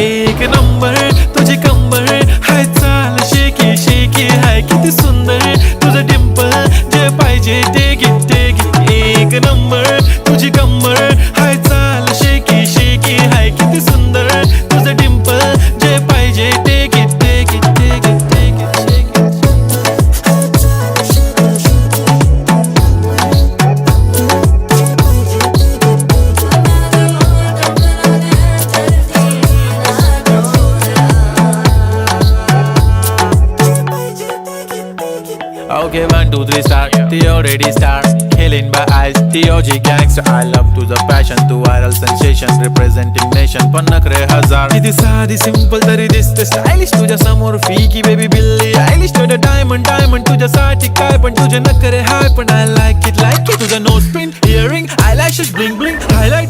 एक नंबर तुझी कंबर हाय चाल शेकी शेकी हाय किती सुंदर तुझं डिंपल जे पाहिजे ते घे एक नंबर तुझी कंबर हाय चाल शेकी शेकी हाय किती सुंदर तुझं डिंपल जे पाहिजे ते घे Okay, 1, 2, 3 start. The already start. Killing by eyes. The OG gangster. I love to the passion, to viral sensation, representing nation. पण नखरे हजार. किती साधी simple तरी दिसते stylish. तुझ्या समोर फीकी baby बिल्ली आयलिश. तुझं diamond तुझ्यासाठी काय पण तुझे नखरे हाय पण I like it. तुझं nose pin, earring, eyelashes, bling bling, highlight.